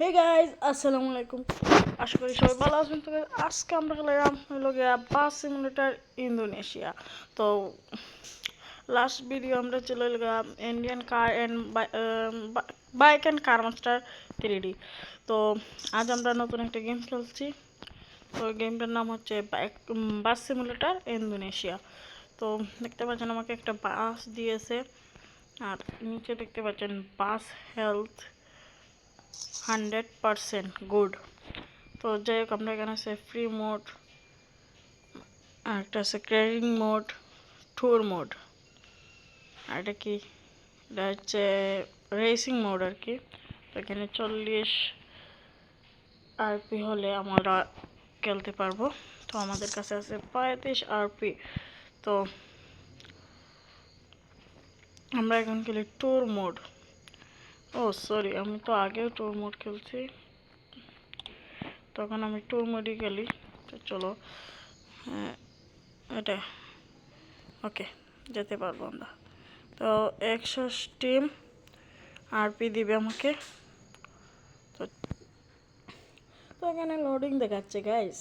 Hey guys আসসালামু আলাইকুম। আশা করি সবাই ভালো আছেন। তবে আজকে আমরা গেলাম হলো গিয়া বাস সিমুলেটর ইন্দোনেশিয়া। তো লাস্ট ভিডিও আমরা চলে গেলাম Indian car and bike and car master 3D। তো আজ আমরা নতুন একটা গেম খেলছি। তো গেমটার নাম হচ্ছে বাস সিমুলেটর ইন্দোনেশিয়া। তো দেখতে পাচ্ছেন আমাকে একটা বাস দিয়েছে, আর নিচে দেখতে পাচ্ছেন বাস হেলথ 100% গুড। তো যাই হোক, আমরা এখানে আছে ফ্রি মোড, আর একটা আছে ক্যারিং মোড, ট্যুর মোড, আর এটা কি, এটা হচ্ছে রেসিং মোড আর কি। তো এখানে 40 আরপি হলে আমরা খেলতে পারবো। তো আমাদের কাছে আছে 35 আরপি। তো আমরা এখন খেলি ট্যুর মোড। ও সরি, আমি তো আগেও ট্যুর মোড খেলছি, তখন আমি ট্যুর মোডই খেলি। তো চলো, এটা ওকে, যেতে পারবো আমরা। তো 100 আরপি দিবে আমাকে। তো তো এখানে লোডিং দেখাচ্ছে গাইস,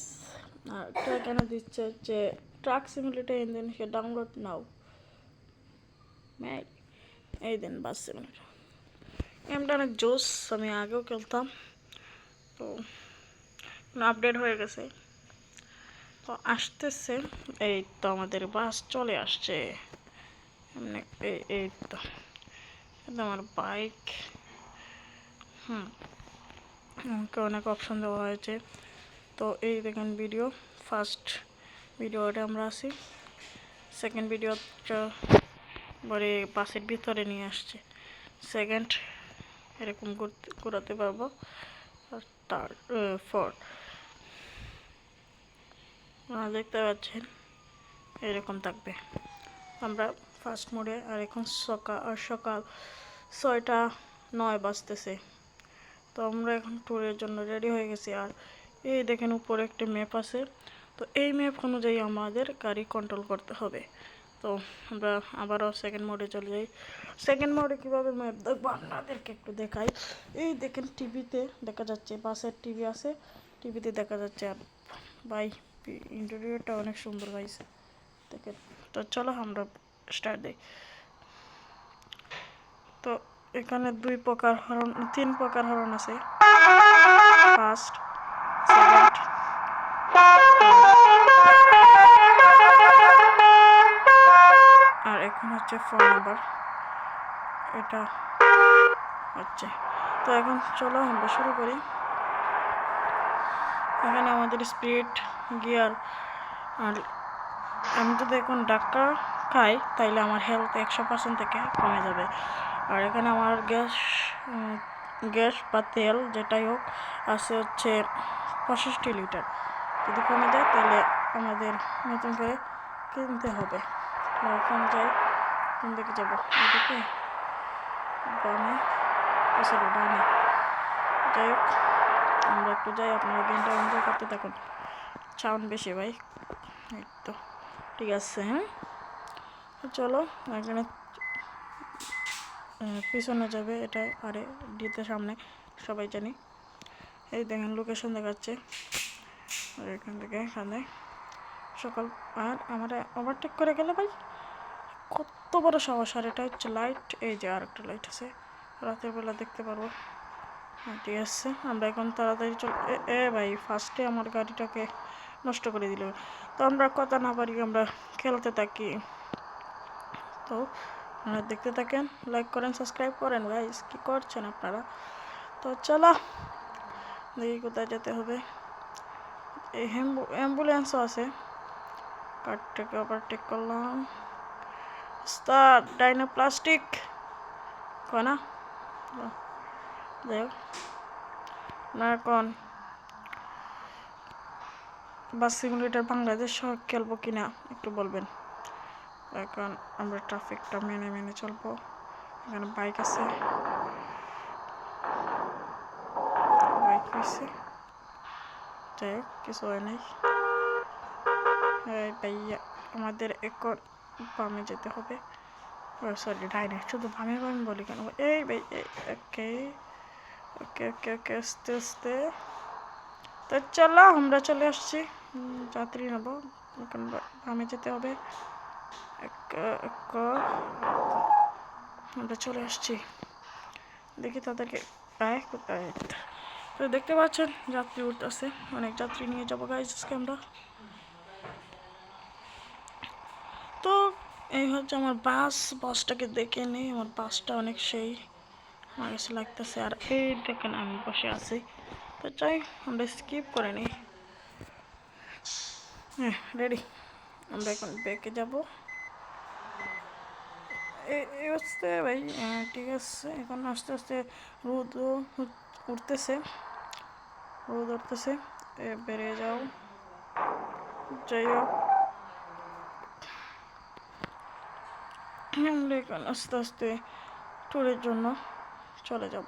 আর তো এখানে দিচ্ছে যে ট্রাক সিমুলেটর ইন্দোনেশিয়া ডাউনলোড নাও। ম্যাক এই দেন বাস সিমুলেটর গেমটা অনেক জোস, আমি আগেও খেলতাম। তো আপডেট হয়ে গেছে, তো আসতেছে। এই তো আমাদের বাস চলে আসছে। এই তো আমার বাইক। আমাকে অনেক অপশন দেওয়া হয়েছে। তো এই দেখেন ভিডিও, ফার্স্ট ভিডিওটা আমরা আছি, সেকেন্ড ভিডিওটা পরে বাসের ভিতরে নিয়ে আসছে, সেকেন্ড এরকম ঘোরাতে পারবো, আর থার্ড ফোর্থ দেখতে পাচ্ছেন এরকম থাকবে। আমরা ফার্স্ট মোডে, আর এখন সকাল 6:09 বাজতেছে। তো আমরা এখন ট্যুরের জন্য রেডি হয়ে গেছি। আর এই দেখেন উপরে একটা ম্যাপ আছে। তো এই ম্যাপ অনুযায়ী আমাদের গাড়ি কন্ট্রোল করতে হবে। তো আমরা আবারও সেকেন্ড মোডে চলে যাই। সেকেন্ড মোডে কীভাবে ম্যাপ দেখবো আপনাদেরকে একটু দেখাই। এই দেখেন টিভিতে দেখা যাচ্ছে, বাসের টিভি আছে, টিভিতে দেখা যাচ্ছে। আর ভাই ইন্টেরিয়রটা অনেক সুন্দর গাইছে দেখেন। তো চলো আমরা স্টার্ট দিই। তো এখানে 3 প্রকার হরন আছে, ফার্স্ট, সেকেন্ড, আর এখন হচ্ছে 4 নাম্বার, এটা হচ্ছে। তো এখন চলো আমরা শুরু করি। এখানে আমাদের স্পিড, গিয়ার, আর আমি যদি এখন ধাক্কা খাই তাইলে আমার হেলথ 100% থেকে কমে যাবে। আর এখানে আমার গ্যাস বা তেল যেটাই হোক আছে হচ্ছে 65 লিটার। যদি কমে যায় তাহলে আমাদের নতুন করে কিনতে হবে। এখন যাই, কোন দিকে যাবো, এদিকে বামে, সরি ডানে। যাই হোক, আমরা একটু যাই, আপনারা গেমটা এনজয় করতে থাকুন। সাউন্ড বেশি ভাই, এই তো ঠিক আছে। হ্যাঁ চলো, এখানে পিছনে যাবে, এটা আরে ডিতে সামনে সবাই জানি। এই দেখেন লোকেশন দেখাচ্ছে, আর এখান থেকে এখানে সকাল। আর আমরা ওভারটেক করে গেলে ভাই কত বড় সমস্যা। আর এটা হচ্ছে লাইট, এই যে আর একটা লাইট আছে, রাতের বেলা দেখতে পারবো। হ্যাঁ ঠিক আছে, আমরা এখন তাড়াতাড়ি ভাই ফার্স্টে আমার গাড়িটাকে নষ্ট করে দিল। তো আমরা কথা না পারি, আমরা খেলতে থাকি। তো আপনারা দেখতে থাকেন, লাইক করেন, সাবস্ক্রাইব করেন। গাইস কি করছেন আপনারা? তো চলো দেখি কোথায় যেতে হবে। এই অ্যাম্বুলেন্সও আছে। কারটাকে ওভারটেক করলাম, স্টার্ট ডাইনো প্লাস্টিক কনা। যাই হোক, না এখন বাস সিমুলেটর বাংলাদেশ খেলবো কিনা একটু বলবেন। এখন আমরা ট্রাফিকটা মেনে চলবো। এখানে বাইক আছে, বাইক হয়েছে, যাই হোক কিছু হয় নাই। ভাইয়া আমাদের এখন বামে যেতে হবে, সরি ডাইনে, শুধু বামে বলি কেন এই ভাই। ওকে ওকে ওকে ওকে, আস্তে আস্তে। তো চলো আমরা চলে আসছি, যাত্রী নেবো। এখন বামে যেতে হবে। আমরা চলে আসছি, দেখি তাদেরকে পায় কোথায়। তো দেখতে পাচ্ছেন যাত্রী উঠতেছে, অনেক যাত্রী নিয়ে যাবো গাইজ আজকে আমরা। তো এই হচ্ছে আমার বাসটাকে দেখে নেই, আমার বাসটা অনেক সেই আমার কাছে লাগতেছে। আর এই দেখেন আমি বসে আছি। তো চাই আমরা স্কিপ করে নিই। হ্যাঁ রেডি, আমরা এখন ব্যাকে যাব। এই হচ্ছে ভাই, ঠিক আছে। এখন আস্তে আস্তে রোদ উঠতেছে, রোদ উঠতেছে, বেরিয়ে যাও। যাই হোক আমরা এখন আস্তে আস্তে ট্যুরের জন্য চলে যাব।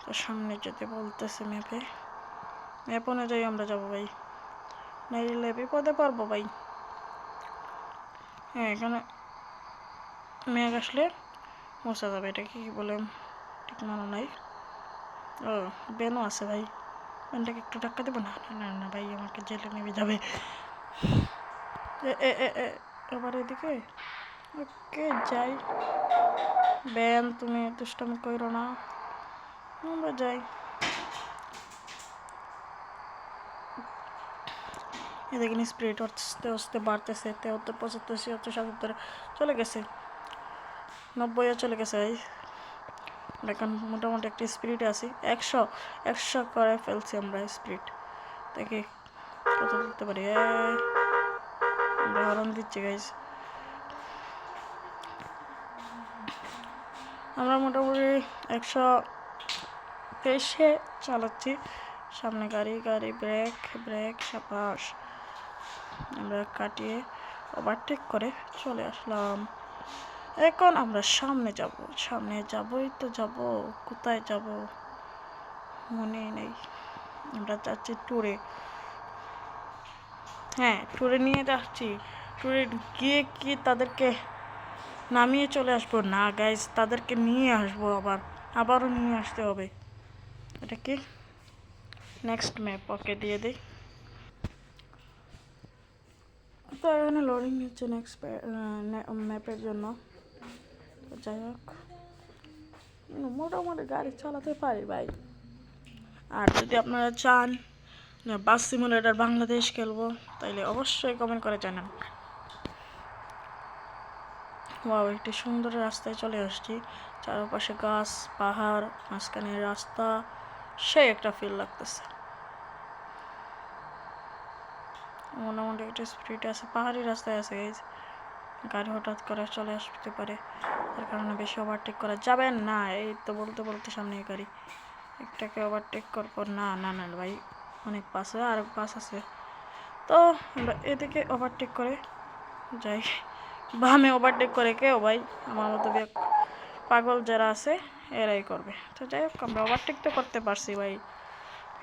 তো সামনে যেতে বলতেছে ম্যাপ অনুযায়ী আমরা যাবো ভাই, নাইলে বিপদে পারবো ভাই। হ্যাঁ এখানে মেঘ আসলে মোছা যাবে, এটা কি বলে ঠিক মনে নাই। ও বেনও আছে ভাই, বেনটাকে একটু ধাক্কা দেবো না? না না ভাই, আমাকে জেলে নেমে যাবে। এবার এদিকে ওকে যাই। বেন তুমি দুষ্টামি করো না, আমরা যাই। এ দেখেন স্পিড আস্তে আস্তে বাড়তেছে, 73, 75, 76, 77 চলে গেছে, 90 চলে গেছে। দেখেন মোটামুটি একটা স্পিডে আছি, 100 করে ফেলছি আমরা স্পিড। দেখি কত দিতে পারি। আমরা হরন দিচ্ছি গাইজ, আমরা মোটামুটি 123 চালাচ্ছি। সামনে গাড়ি ব্রেক সাবাস। আমরা কাটিয়ে ওভারটেক করে চলে আসলাম। এখন আমরা সামনে যাবই তো যাব, কোথায় যাব মনে নেই। আমরা যাচ্ছি ট্যুরে, হ্যাঁ ট্যুরে নিয়ে যাচ্ছি। ট্যুরে গিয়ে কি তাদেরকে নামিয়ে চলে আসবো না গাইজ, তাদেরকে নিয়ে আসবো, আবারও নিয়ে আসতে হবে। এটা কি নেক্সট ম্যাপ, ওকে দিয়ে দিই। তো এখানে লোডিং নিচ্ছে নেক্সট ম্যাপের জন্য। তো যাই হোক মোটামুটি গাড়ি চালাতে পারি ভাই। আর যদি আপনারা চান বাস সিমুলেটর বাংলাদেশ খেলবো, তাইলে অবশ্যই কমেন্ট করে জানান। ওয়াও, একটি সুন্দর রাস্তায় চলে আসছি, চারপাশে গাছ পাহাড়, মাঝখানে রাস্তা, সেই একটা ফিল লাগতেছে। মোটামুটি একটা স্পিড আছে, পাহাড়ি রাস্তায় আছে গাইজ, গাড়ি হঠাৎ করে চলে আসতে পারে, তার কারণে বেশি ওভারটেক করা যাবে না। এই তো বলতে বলতে সামনে গাড়ি, একটাকে ওভারটেক করবো না না না ভাই, অনেক বাস আর বাস আছে। তো আমরা এদিকে ওভারটেক করে যাই, বামে ওভারটেক করে কেউ ভাই, আমার মতো পাগল যারা আছে এরাই করবে। তো যাই হোক আমরা ওভারটেক তো করতে পারছি ভাই,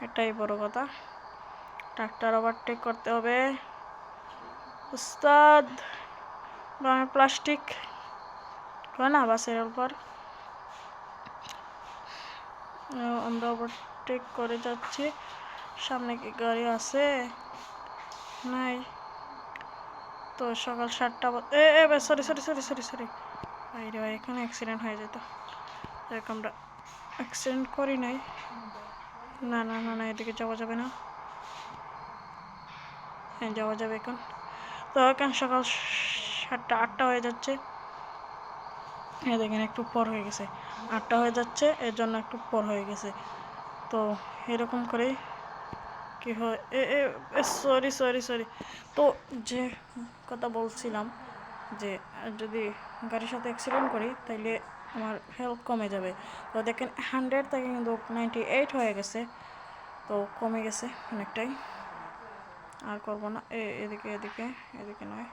এটাই বড় কথা। ট্রাক্টর ওভারটেক করতে হবে উস্তাদ, বামে প্লাস্টিক হয় না বাসের উপর। আমরা ওভারটেক করে যাচ্ছি, সামনে কি গাড়ি আছে? নাই তো। সকাল 7টা, sorry sorry sorry sorry sorry ভাই রে ভাই, এখানে অ্যাক্সিডেন্ট হয়ে যেত। আমরা অ্যাক্সিডেন্ট করি নাই, না না না না, এদিকে যাওয়া যাবে না। হ্যাঁ যাওয়া যাবে এখন। তো এখন সকাল 7টা 8টা হয়ে যাচ্ছে, হ্যাঁ দেখেন একটু পর হয়ে গেছে, 8টা হয়ে যাচ্ছে, এর জন্য একটু পর হয়ে গেছে। তো এরকম করেই কি হয়, সরি সরি সরি। তো যে কথা বলছিলাম, যে যদি গাড়ির সাথে অ্যাক্সিডেন্ট করি তাইলে আমার হেলথ কমে যাবে। তো দেখেন 100 থেকে কিন্তু 98 হয়ে গেছে, তো কমে গেছে অনেকটাই। আর করবো না, এদিকে এদিকে এদিকে নয়,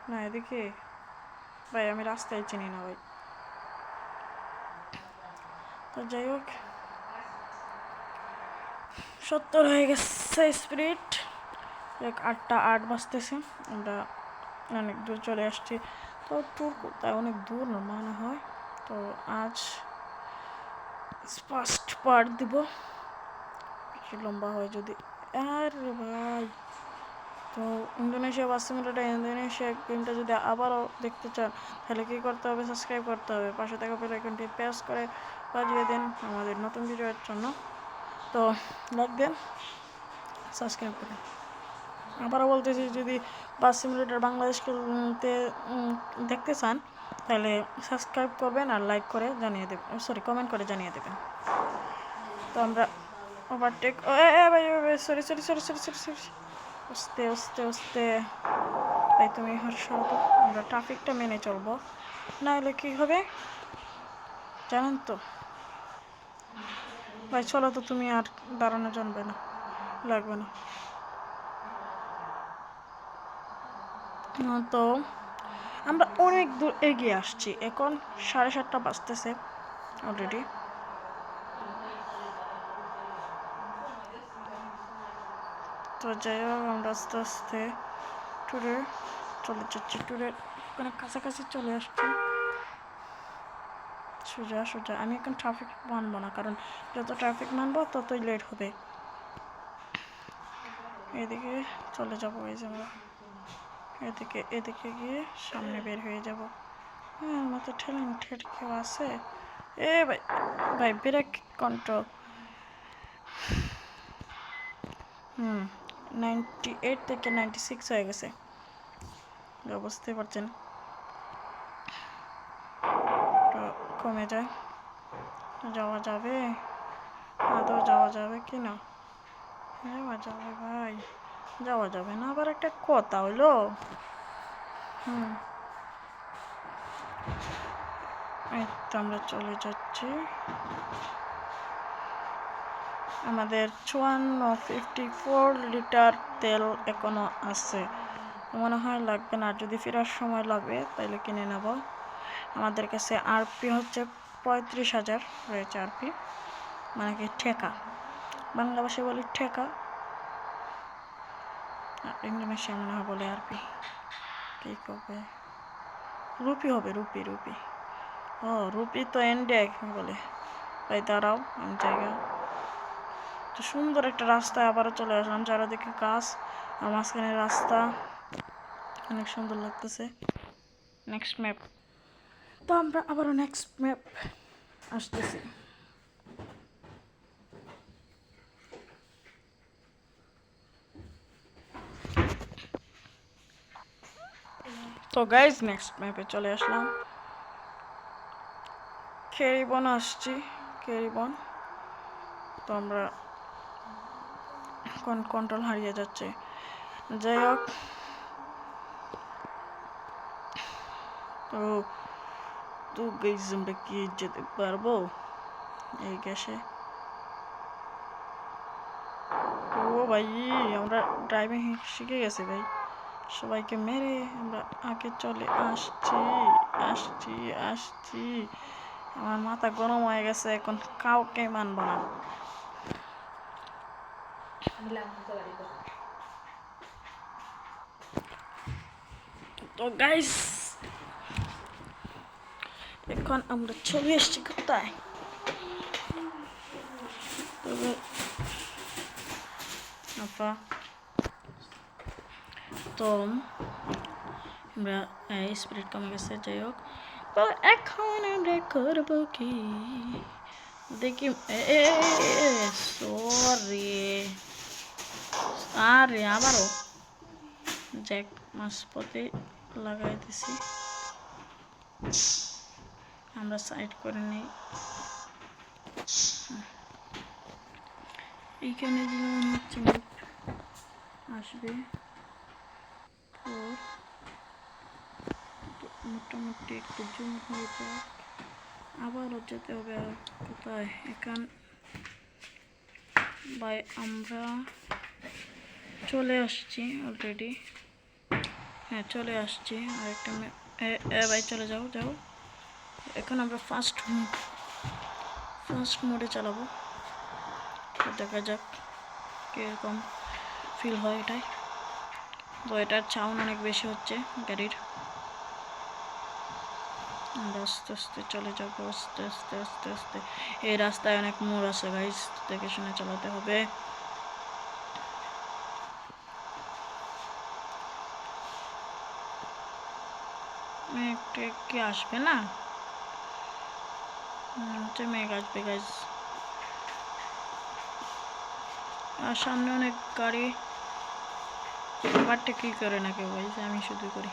না এদিকে ভাই, আমি রাস্তায় চিনি না ভাই। তো যাই হোক 70 হয়ে গেছে স্পিড, 8টা 8 বাজতেছে, আমরা অনেক দূর চলে আসছি। তো ট্যুর কোথায়, অনেক দূর মনে হয়। তো আজ ফার্স্ট পার্ট দিব, বেশি লম্বা হয় যদি। আরে ভাই, তো ইন্দোনেশিয়া বাস সিমুলেটর ইন্দোনেশিয়া গেমটা যদি আবারও দেখতে চান তাহলে কী করতে হবে? সাবস্ক্রাইব করতে হবে, পাশে থাকা বেল আইকনটি প্রেস করে বাজিয়ে দিন আমাদের নতুন ভিডিওর জন্য। তো লাইক দেন, সাবস্ক্রাইব করেন। আবারও বলতেছি, যদি বাস সিমুলেটর বাংলাদেশকে দেখতে চান তাহলে সাবস্ক্রাইব করবেন আর লাইক করে জানিয়ে দেবেন, সরি কমেন্ট করে জানিয়ে দেবেন। তো আমরা ওভারটেক, ভাই sorry sorry sorry sorry sorry sorry, আস্তে আস্তে আস্তে ভাই, তুমি সরো, আমরা ট্রাফিকটা মেনে চলবো, না হলে কী হবে জানেন তো ভাই। চলো তো, তুমি আর দাঁড়ানো জানবে না, লাগবে না। তো আমরা অনেক দূর এগিয়ে আসছি, এখন 7:30 বাজতেছে অলরেডি। তো যাই হোক, আমরা আস্তে আস্তে ট্যুরে চলে যাচ্ছি, ট্যুরের ওখানে কাছাকাছি চলে আসছি। সোজা সোজা, আমি এখন ট্রাফিক মানবো না, কারণ যত ট্রাফিক মানবো ততই লেট হবে। এদিকে চলে যাবো, এই যে আমরা এদিকে গিয়ে সামনে বের হয়ে যাব। হ্যাঁ, আমার তো ঠেট কেউ আছে। এ ভাই ভাই, ব্রেক কন্ট্রোল। 98 থেকে 96 হয়ে গেছে, বুঝতে পারছেন। তো কমে যায়, যাওয়া যাবে, আদৌ যাওয়া যাবে কি না? যাওয়া যাবে ভাই, যাওয়া যাবে না আবার একটা কথা হইলো। এই তো আমরা চলে যাচ্ছি। আমাদের 54 লিটার তেল এখনো আছে, মনে হয় লাগবে না। যদি ফেরার সময় লাগবে তাহলে কিনে নেব। আমাদের কাছে আরপি হচ্ছে 35,000 রয়েছে আরপি, মানে কি ঠেকা, বাংলা ভাষায় বলি ঠেকা, ইন্দোনেশিয়া মনে হয় বলে আরপি। কী করবে? রুপি হবে, রুপি রুপি। ও রুপি তো এন্ডে বলে। ভাই দাঁড়াও, আমি জায়গা। তো সুন্দর একটা রাস্তায় আবারও চলে আসলাম, চারিদিকে গাছ আর মাঝখানে রাস্তা, অনেক সুন্দর লাগতেছে। Next map. তো আমরা আবারও নেক্সট ম্যাপ আসতেছি। তো গাইজ নেক্সট ম্যাপে চলে আসলাম, কেরিবন আসছি, কেরিবন। তো আমরা কন্ট্রোল হারিয়ে যাচ্ছে, যাই হোক। তো গাইজ আমরা কি যেতে পারবো এই গ্যাসে? ও ভাই, আমরা ড্রাইভিং শিখে গেছি ভাই, সবাইকে মেরে আমরা আগে চলে আসছি আসছি আসছি। আমার মাথা গরম হয়ে গেছে, এখন কাউকে মানব না। তো গাইস, এখন আমরা চলে এসেছি কোথায়? তো আমরা স্পিরিট কমে গেছে, যাই হোক। তো এখন আমরা করবো কি দেখি। সরি, আরে আবারও জ্যাক মাঝপথে লাগাই দিছি, আমরা সাইড করে নেই। এইখানে দিলাম হচ্ছে আসবে, মোটামুটি একটু জুম হয়ে যাক। আবারও যেতে হবে আর কোথায়? এখান ভাই আমরা চলে আসছি অলরেডি, হ্যাঁ চলে আসছি। আরেকটা ভাই চলে যাও যাও। এখন আমরা ফার্স্ট মোডে চালাবো, দেখা যাক কীরকম ফিল হয় এটাই। তো এটার সাউন্ড অনেক বেশি হচ্ছে গাড়ির, আমরা আস্তে আস্তে চলে যাবো, আস্তে আস্তে আস্তে আস্তে। এই রাস্তায় অনেক মোড় আছে গাইস, দেখে শুনে চালাতে হবে। মেঘ কি আসবে না? মেঘ আসবে গাইস। আর সামনে অনেক গাড়ি, বাটটা কি করে না কেউ গাইস, আমি শুধু করি।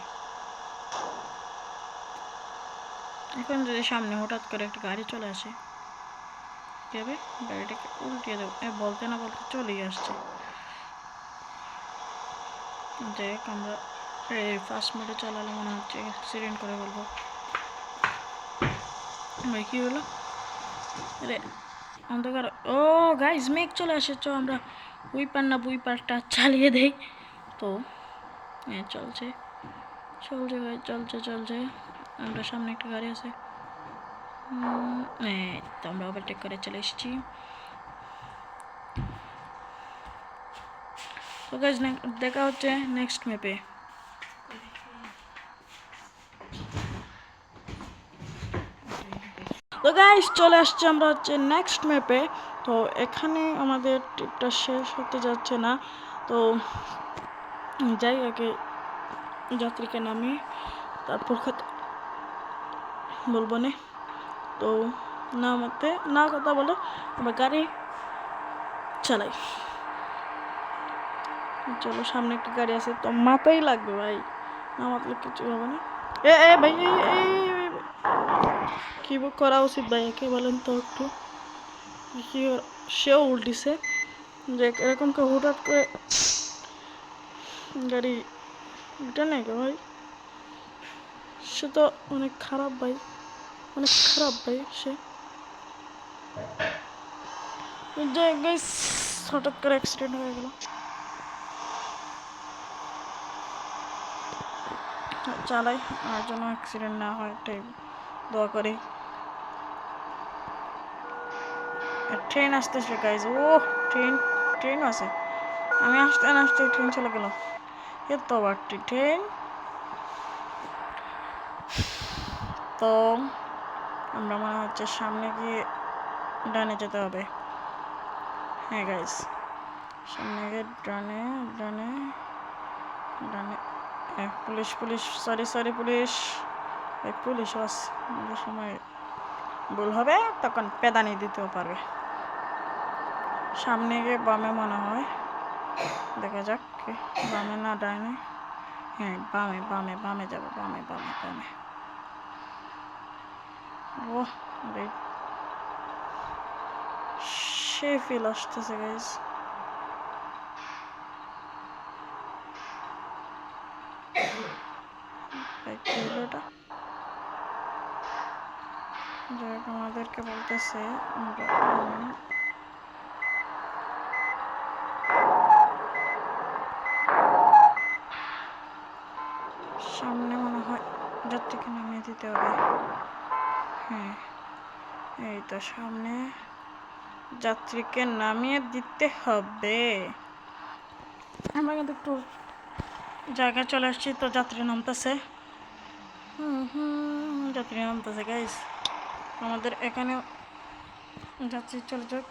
এখন যদি সামনে হঠাৎ করে একটা গাড়ি চলে আসে, কি হবে? গাড়িটাকে উল্টিয়ে দেবো। বলতে না বলতে চলেই আসছে। দেখ আমরা এই ফার্স্ট মোডে চালালে মনে হচ্ছে অ্যাক্সিডেন্ট করে ফেলবো। ভাই কি হলো? আরে অন্ধকার। ও গাইস মেঘ চলে আসে, চ আমরা উইপার না বুইপারটা চালিয়ে দেই। তো চলছে চলছে ভাই, চলছে চলছে। আমরা সামনে একটা গাড়ি আছে, তো আমরা ওভারটেক করে চলে এসেছি। তো গাইস দেখা হচ্ছে নেক্সট ম্যাপে। তো গাইস চলে আসছে আমরা হচ্ছে নেক্সট ম্যাপে। তো এখানে আমাদের ট্রিপটা শেষ হতে যাচ্ছে না, তো যাই আগে যাত্রীকে নামি, তারপর কথা বলবো না। তো নামাতে না কথা বলে আমরা গাড়ি চালাই। চলো সামনে একটা গাড়ি আছে, তো মাথাই লাগবে ভাই, না মাতলে কিছু হবে না। এ ভাই কি করা উচিত ভাই, একে বলেন তো একটু। কি সেও উল্টিছে যে এরকম কেউ হুটহাট করে গাড়ি উঠে নেই ভাই, সে তো অনেক খারাপ ভাই, অনেক খারাপ ভাই সে। হঠাৎ করে অ্যাক্সিডেন্ট হয়ে গেল। চালাই আর যেন অ্যাক্সিডেন্ট না হয় এটাই দোয়া করি। ট্রেন আসতেছে গাইজ, ও ট্রেন আছে। আমি আসতে না আসতে ট্রেন চলে গেল, এত বাড়তি ট্রেন। তো আমরা মনে হচ্ছে সামনে গিয়ে ডানে যেতে হবে। হ্যাঁ গাইজ, সামনে গিয়ে ডানে ডানে ডানে। Police police, sorry police, police আছে সময় ভুল হবে তখন পেদানি দিতেও পারবে। সামনে গিয়ে বামে মনে হয়, দেখা যাক বামে না ডানে। হ্যাঁ বামে বামে বামে যাবো, বামে বামে বামে। ও সে ফিল আসতেছে গাইজ। এটা যাই আমাদেরকে বলতেছে আমরা সামনে মনে হয় যাত্রীকে নামিয়ে দিতে হবে। হ্যাঁ এই তো সামনে যাত্রীকে নামিয়ে দিতে হবে। আমরা কিন্তু একটু জায়গায় চলে আসছি, তো যাত্রী নামতেছে। যাত্রী নামতেছে গাইস, আমাদের এখানে যাত্রী চলে যাক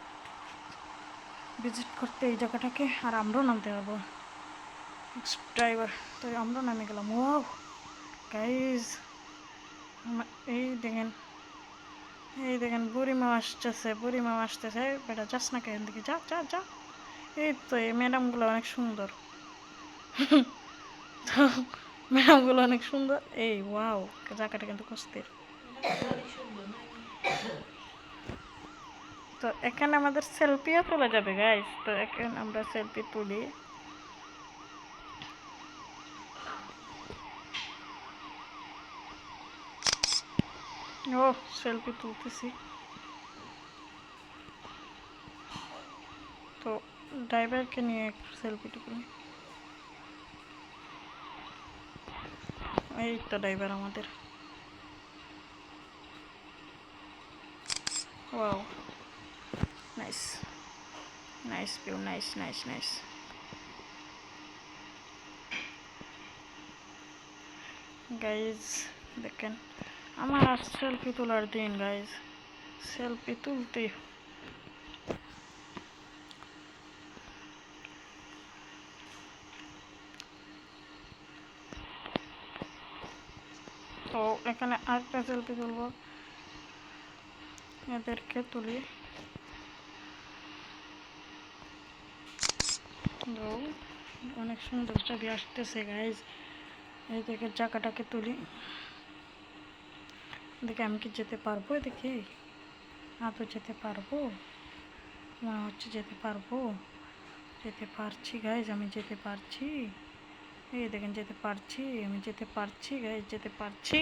ভিজিট করতে এই জায়গাটাকে, আর আমরাও নামতে পারবো ড্রাইভার। তো আমরা নামে গেলাম। ও গাইস এই দেখেন বুড়িমা আসতেছে। বেটা যাস না কেন দিকে, যা যা যা। এই তো এই ম্যাডামগুলো অনেক সুন্দর। তো ম্যাডামগুলো অনেক সুন্দর। এই ওয়াও, জায়গাটা কিন্তু কষ্টের। তো এখানে আমাদের সেলফিও তোলা যাবে গাইস, তো এখানে আমরা সেলফি তুলি। ও সেলফি তুলতেছি। তো ড্রাইভারকে নিয়ে সেলফি টুকুনি। এই তো ড্রাইভার আমাদের। Wow nice nice view, nice. Guys দেখেন আমার আর সেলফি তোলার দিন গাইজ, সেলফি তুলতে। তো এখানে আরেকটা সেলফি তুলবো, এদেরকে তুলি। তো অনেক সুন্দর ছবি আসতেছে গাইজ। এই দেখে জায়গাটাকে তুলি, দেখে আমি কি যেতে পারবো? দেখি তো যেতে পারবো, মনে হচ্ছে যেতে পারবো। যেতে পারছি গাইজ, আমি যেতে পারছি। এই দেখেন যেতে পারছি, আমি যেতে পারছি গাইজ, যেতে পারছি।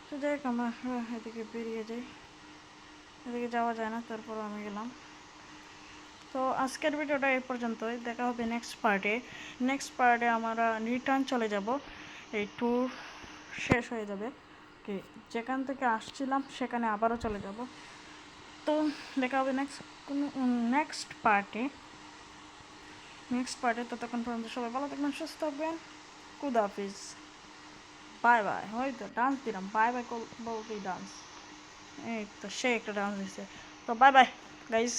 তো যাই হোক আমরা এদিকে বেরিয়ে যাই, এদিকে যাওয়া যায় না, তারপর আমি গেলাম। তো আজকের ভিডিওটা এই পর্যন্তই, দেখা হবে নেক্সট পার্টে। নেক্সট পার্টে আমরা রিটার্ন চলে যাব, এই ট্যুর শেষ হয়ে যাবে, কি যেখান থেকে আসছিলাম সেখানে আবারও চলে যাব। তো দেখা হবে নেক্সট পার্টে। ততক্ষণ পর্যন্ত সবাই ভালো থাকবেন, সুস্থ থাকবেন। খুদাহাফিজ, বাই বাই। হয়তো ডান্স দিলাম, বাই বাই বলতেই ডান্স, এই তো সে একটা ডান্স দিচ্ছে। তো বাই বাই গাইস।